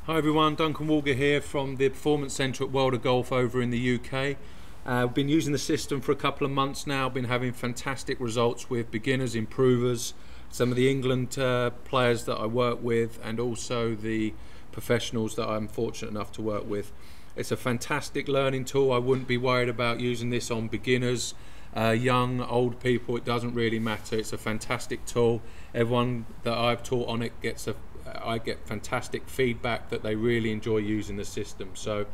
Hi everyone, Duncan Woolger here from the Performance Centre at World of Golf over in the UK. I've been using the system for a couple of months now, been having fantastic results with beginners, improvers, some of the England players that I work with, and also the professionals that I'm fortunate enough to work with. It's a fantastic learning tool. I wouldn't be worried about using this on beginners, young, old people. It doesn't really matter. It's a fantastic tool. Everyone that I've taught on it I get fantastic feedback that they really enjoy using the system. So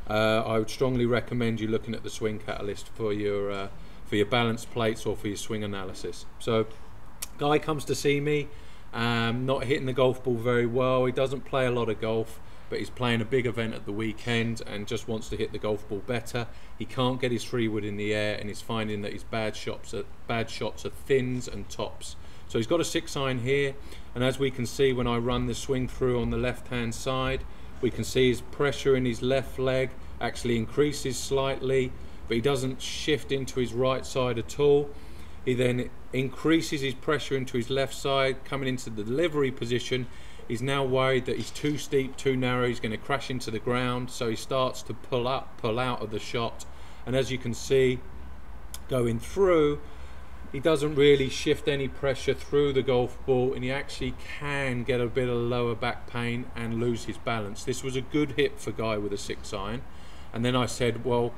I would strongly recommend you looking at the Swing Catalyst for your balance plates or for your swing analysis. So guy comes to see me, not hitting the golf ball very well. He doesn't play a lot of golf, but he's playing a big event at the weekend and just wants to hit the golf ball better. He can't get his 3-wood in the air, and he's finding that his bad shots are thins and tops. So he's got a 6-iron here, and as we can see when I run the swing through on the left hand side, we can see his pressure in his left leg actually increases slightly, but he doesn't shift into his right side at all. He then increases his pressure into his left side, coming into the delivery position. He's now worried that he's too steep, too narrow, he's going to crash into the ground, so he starts to pull out of the shot. And as you can see, going through, he doesn't really shift any pressure through the golf ball, and he actually can get a bit of lower back pain and lose his balance. This was a good hit for Guy with a 6-iron. And then I said, well,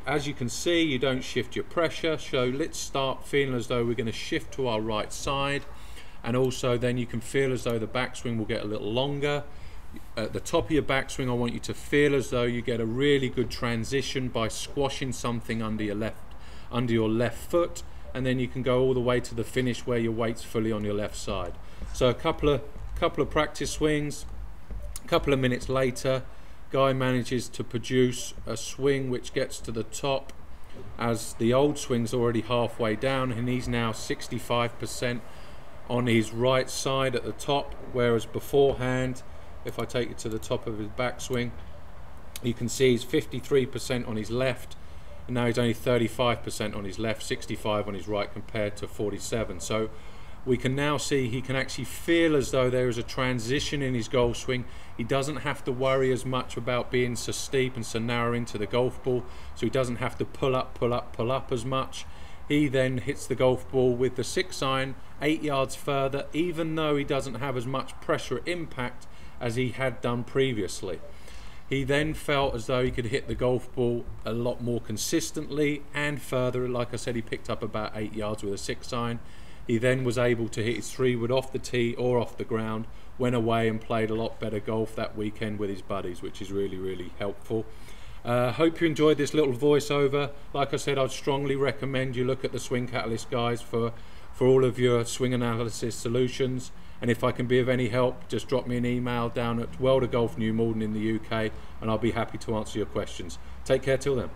as you can see, you don't shift your pressure, so let's start feeling as though we're going to shift to our right side. And also then you can feel as though the backswing will get a little longer. At the top of your backswing, I want you to feel as though you get a really good transition by squashing something under your left foot, and then you can go all the way to the finish where your weight's fully on your left side. So a couple of practice swings, a couple of minutes later, Guy manages to produce a swing which gets to the top, as the old swing's already halfway down, and he's now 65% on his right side at the top, whereas beforehand, if I take it to the top of his backswing, you can see he's 53% on his left, and now he's only 35% on his left, 65 on his right compared to 47. So we can now see he can actually feel as though there is a transition in his golf swing. He doesn't have to worry as much about being so steep and so narrow into the golf ball, so he doesn't have to pull up as much. He then hits the golf ball with the 6-iron 8 yards further, even though he doesn't have as much pressure impact as he had done previously. He then felt as though he could hit the golf ball a lot more consistently and further. Like I said, he picked up about 8 yards with a 6-iron. He then was able to hit his 3-wood off the tee or off the ground, went away and played a lot better golf that weekend with his buddies, which is really, really helpful. Hope you enjoyed this little voiceover. Like I said, I'd strongly recommend you look at the Swing Catalyst guys for all of your swing analysis solutions. And if I can be of any help, just drop me an email down at World of Golf New Malden in the UK, and I'll be happy to answer your questions. Take care till then.